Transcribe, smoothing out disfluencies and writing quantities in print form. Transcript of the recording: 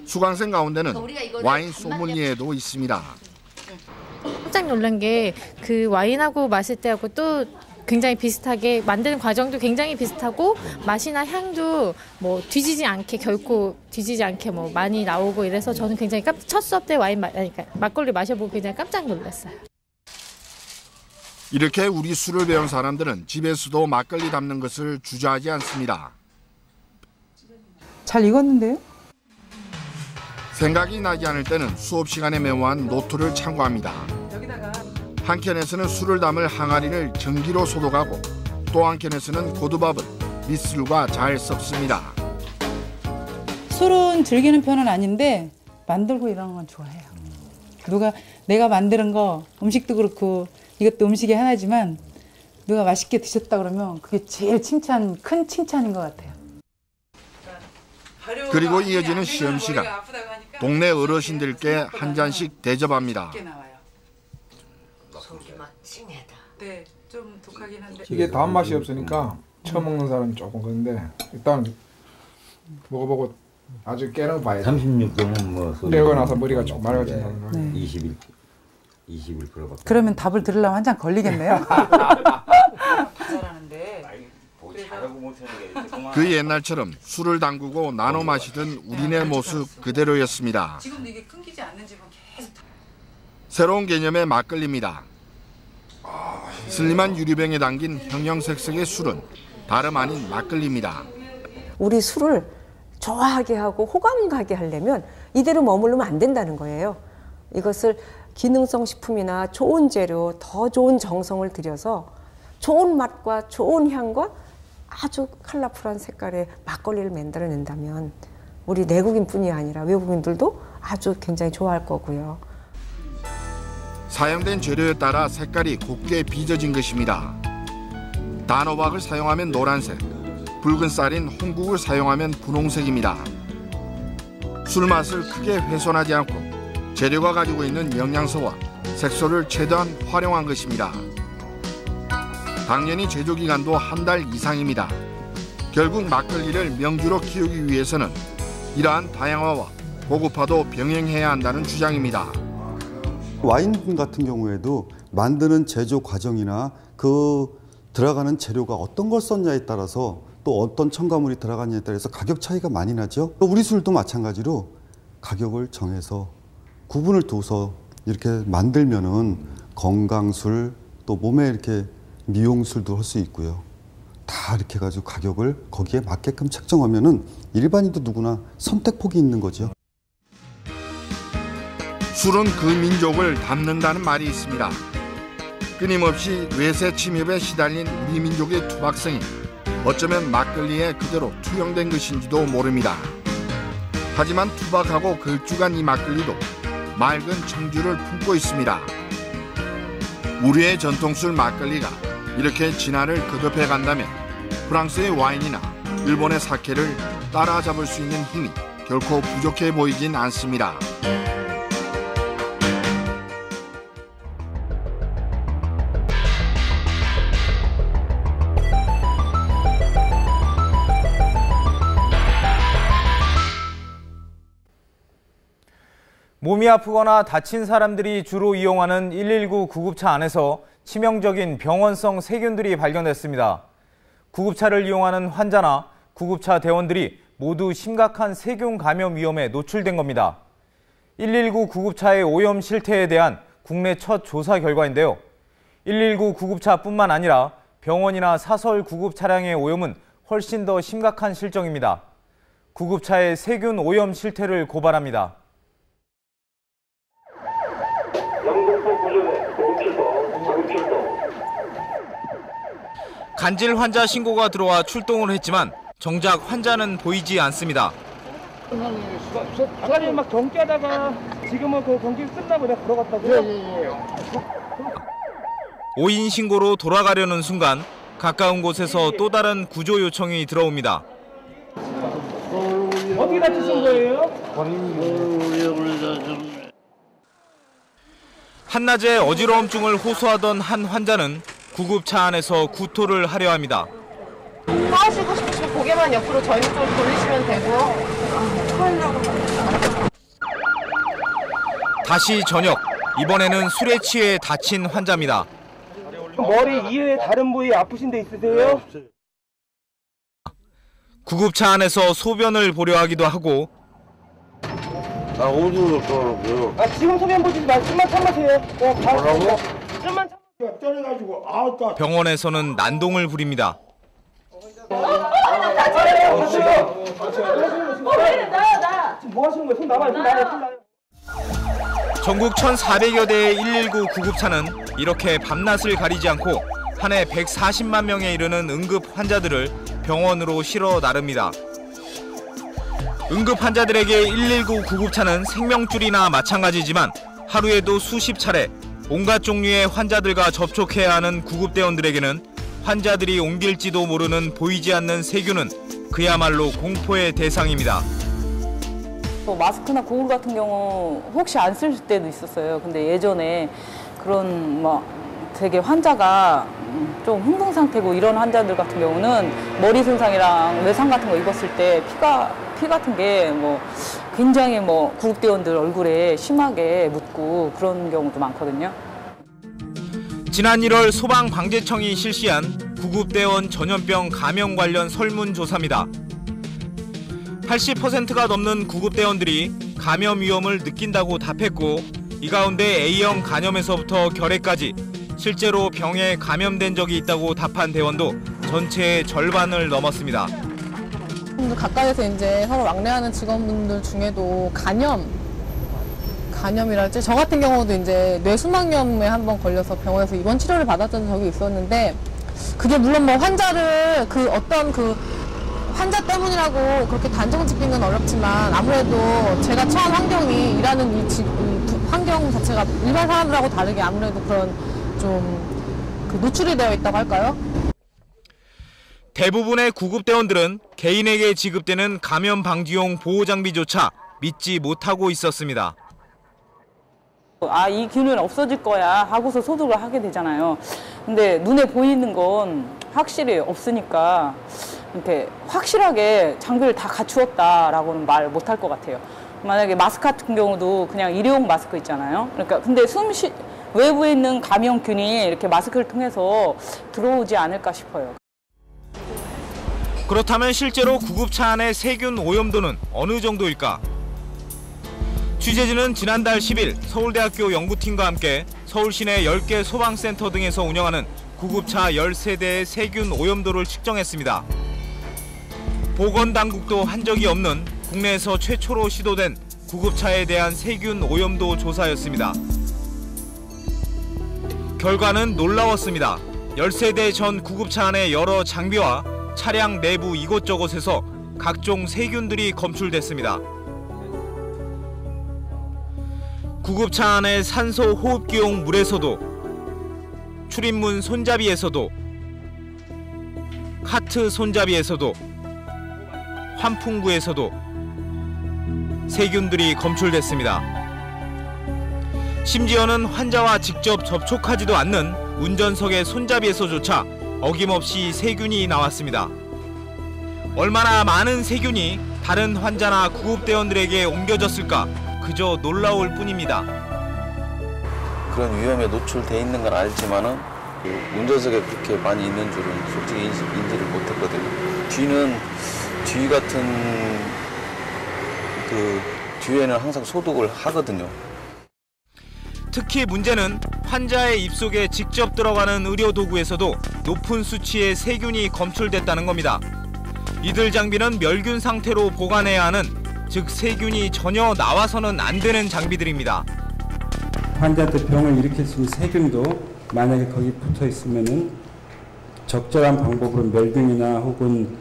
수강생 가운데는 와인 소믈리에도 있습니다. 깜짝 놀란 게 그 와인하고 마실 때하고 또 굉장히 비슷하게 만드는 과정도 굉장히 비슷하고 맛이나 향도 뭐 결코 뒤지지 않게 뭐 많이 나오고 이래서 저는 굉장히 첫 수업 때 막걸리 마셔보고 굉장히 깜짝 놀랐어요. 이렇게 우리 술을 배운 사람들은 집에서도 막걸리 담는 것을 주저하지 않습니다. 잘 익었는데요? 생각이 나지 않을 때는 수업 시간에 메모한 노트를 참고합니다. 한켠에서는 술을 담을 항아리를 전기로 소독하고 또 한켠에서는 고두밥을 밑술과 잘 섞습니다. 술은 즐기는 편은 아닌데 만들고 이러는 건 좋아해요. 내가 만드는 거 음식도 그렇고 이것도 음식이 하나지만 누가 맛있게 드셨다 그러면 그게 제일 큰 칭찬인 것 같아요. 그리고 이어지는 시험 시간. 동네 어르신들께 한 잔씩 대접합니다. 속이 막 찡하다. 네, 좀 독하긴 한데. 이게 단맛이 없으니까 처음 먹는 사람이 조금 그런데 일단 먹어보고 아주 깨는 봐야 돼. 36도면 뭐 내고 나서 머리가 좀 맑아진다는 거예요. 21%. 그러면 답을 들으려면 한 잔 걸리겠네요. 그 옛날처럼 술을 담그고 나눠 마시던 우리네 모습 그대로였습니다. 지금도 이게 끊기지 않는 집은 계속. 새로운 개념의 막걸리입니다. 슬림한 유리병에 담긴 형형색색의 술은 다름 아닌 막걸리입니다. 우리 술을 좋아하게 하고 호감 가게 하려면 이대로 머무르면 안 된다는 거예요. 이것을 기능성 식품이나 좋은 재료, 더 좋은 정성을 들여서 좋은 맛과 좋은 향과 아주 컬러풀한 색깔의 막걸리를 만들어낸다면 우리 내국인뿐이 아니라 외국인들도 아주 굉장히 좋아할 거고요. 사용된 재료에 따라 색깔이 곱게 빚어진 것입니다. 단호박을 사용하면 노란색, 붉은 쌀인 홍국을 사용하면 분홍색입니다. 술 맛을 크게 훼손하지 않고 재료가 가지고 있는 영양소와 색소를 최대한 활용한 것입니다. 당연히 제조 기간도 한 달 이상입니다. 결국 막걸리를 명주로 키우기 위해서는 이러한 다양화와 고급화도 병행해야 한다는 주장입니다. 와인 같은 경우에도 만드는 제조 과정이나 그 들어가는 재료가 어떤 걸 썼냐에 따라서 또 어떤 첨가물이 들어가냐에 따라서 가격 차이가 많이 나죠. 우리 술도 마찬가지로 가격을 정해서 구분을 둬서 이렇게 만들면은 건강술 또 몸에 이렇게 미용술도 할 수 있고요. 다 이렇게 해가지고 가격을 거기에 맞게끔 책정하면은 일반인도 누구나 선택폭이 있는 거죠. 술은 그 민족을 담는다는 말이 있습니다. 끊임없이 외세 침입에 시달린 우리 민족의 투박성이 어쩌면 막걸리에 그대로 투영된 것인지도 모릅니다. 하지만 투박하고 걸쭉한 이 막걸리도 맑은 청주를 품고 있습니다. 우리의 전통술 막걸리가 이렇게 진화를 거듭해 간다면 프랑스의 와인이나 일본의 사케를 따라잡을 수 있는 힘이 결코 부족해 보이진 않습니다. 몸이 아프거나 다친 사람들이 주로 이용하는 119 구급차 안에서 치명적인 병원성 세균들이 발견됐습니다. 구급차를 이용하는 환자나 구급차 대원들이 모두 심각한 세균 감염 위험에 노출된 겁니다. 119 구급차의 오염 실태에 대한 국내 첫 조사 결과인데요. 119 구급차뿐만 아니라 병원이나 사설 구급 차량의 오염은 훨씬 더 심각한 실정입니다. 구급차의 세균 오염 실태를 고발합니다. 간질 환자 신고가 들어와 출동을 했지만 정작 환자는 보이지 않습니다. 아까 막 경기하다가 지금은 그 경기 끝나고 내가 걸어갔다고요? 5인 신고로 돌아가려는 순간 가까운 곳에서 또 다른 구조 요청이 들어옵니다. 어떻게 다치신 거예요? 한낮에 어지러움증을 호소하던 한 환자는 구급차 안에서 구토를 하려 합니다. 하시고 싶으시면 고개만 옆으로 저희 쪽으로 돌리시면 되고. 토하려고. 다시 저녁, 이번에는 술에 취해 다친 환자입니다. 머리 이외에 다른 부위 아프신 데 있으세요? 구급차 안에서 소변을 보려 하기도 하고 나 어디로 떠나고요? 아 지금 소변 보지 마. 좀만 참으세요. 뭐라고? 좀만 참. 병원에서는 난동을 부립니다. 뭐 하시는 거예요? 손 나와요. 손 나와요. 손 나와요. 전국 1,400여 대의 119 구급차는 이렇게 밤낮을 가리지 않고 한 해 140만 명에 이르는 응급 환자들을 병원으로 실어 나릅니다. 응급 환자들에게 119 구급차는 생명줄이나 마찬가지지만 하루에도 수십 차례 온갖 종류의 환자들과 접촉해야 하는 구급대원들에게는 환자들이 옮길지도 모르는 보이지 않는 세균은 그야말로 공포의 대상입니다. 마스크나 고글 같은 경우 혹시 안 쓸 때도 있었어요. 근데 예전에 그런 되게 환자가 좀 흥분 상태고 이런 환자들 같은 경우는 머리 손상이랑 외상 같은 거 입었을 때 피 같은 게 굉장히 구급대원들 얼굴에 심하게 묻고 그런 경우도 많거든요. 지난 1월 소방방재청이 실시한 구급대원 전염병 감염 관련 설문조사입니다. 80%가 넘는 구급대원들이 감염 위험을 느낀다고 답했고 이 가운데 A형 간염에서부터 결핵까지 실제로 병에 감염된 적이 있다고 답한 대원도 전체의 절반을 넘었습니다. 가까이서 이제 서로 왕래하는 직원분들 중에도 감염이랄지 저 같은 경우도 이제 뇌수막염에 한번 걸려서 병원에서 입원 치료를 받았던 적이 있었는데 그게 물론 환자를 어떤 환자 때문이라고 그렇게 단정 짓기는 어렵지만 아무래도 제가 처한 환경이 일하는 이 환경 자체가 일반 사람들하고 다르게 아무래도 그런 좀 노출이 되어 있다고 할까요? 대부분의 구급대원들은 개인에게 지급되는 감염 방지용 보호장비조차 믿지 못하고 있었습니다. 이 균은 없어질 거야 하고서 소독을 하게 되잖아요. 근데 눈에 보이는 건 확실히 없으니까 이렇게 확실하게 장비를 다 갖추었다라고는 말 못할 것 같아요. 만약에 마스크 같은 경우도 그냥 일회용 마스크 있잖아요. 그러니까 근데 외부에 있는 감염균이 이렇게 마스크를 통해서 들어오지 않을까 싶어요. 그렇다면 실제로 구급차 안의 세균 오염도는 어느 정도일까? 취재진은 지난달 10일 서울대학교 연구팀과 함께 서울 시내 10개 소방센터 등에서 운영하는 구급차 13대의 세균 오염도를 측정했습니다. 보건당국도 한 적이 없는 국내에서 최초로 시도된 구급차에 대한 세균 오염도 조사였습니다. 결과는 놀라웠습니다. 13대 전 구급차 안의 여러 장비와 차량 내부 이곳저곳에서 각종 세균들이 검출됐습니다. 구급차 안의 산소 호흡기용 물에서도, 출입문 손잡이에서도, 카트 손잡이에서도, 환풍구에서도 세균들이 검출됐습니다. 심지어는 환자와 직접 접촉하지도 않는 운전석의 손잡이에서조차 어김없이 세균이 나왔습니다. 얼마나 많은 세균이 다른 환자나 구급대원들에게 옮겨졌을까 그저 놀라울 뿐입니다. 그런 위험에 노출돼 있는 건 알지만은 운전석에 그렇게 많이 있는 줄은 솔직히 인지를 못했거든요. 뒤 같은 뒤에는 항상 소독을 하거든요. 특히 문제는 환자의 입속에 직접 들어가는 의료도구에서도 높은 수치의 세균이 검출됐다는 겁니다. 이들 장비는 멸균 상태로 보관해야 하는, 즉 세균이 전혀 나와서는 안 되는 장비들입니다. 환자한테 병을 일으킬 수 있는 세균도 만약에 거기 붙어 있으면은 적절한 방법으로 멸균이나 혹은